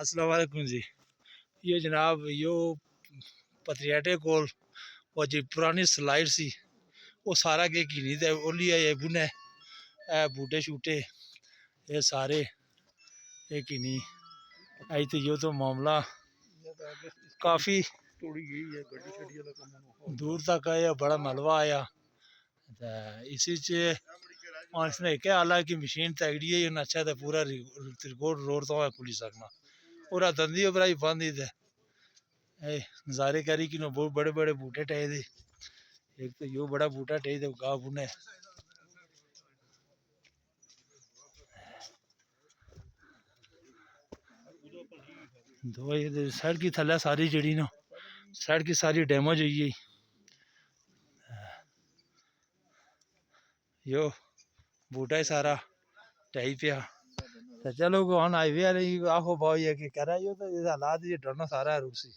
अस्सलाम वालेकुम जी। ये जनाब यो पत्रियाटे कोल वो जी पुरानी स्लाइड सी वो सारा के कीनी ते ओली ये बुने ए बूटे शूटे ये सारे ये कीनी आई तो यो तो मामला काफ़ी दूर तक आया, बड़ा मलबा आया। इसी च इसने क्या हाल है कि मशीन तगड़ी है अच्छा तो पूरा त्रिकोट रोड तो खुली सकना पूरा दंदी उपर ही बंद ही नज़ारे करी कि बहुत बड़े बड़े बूटे टे दे। एक तो यो बड़ा बूटा टे दे गा बुने दो ये साइड की थल्ले सारी जड़ी ना साइड की सारी डैमेज हुई है। यो बूटा ही सारा टाई पिया तो चलो को हाईवे वाले आखो भाई है कि करा यो तो हालात ये डरना सारा रूसी।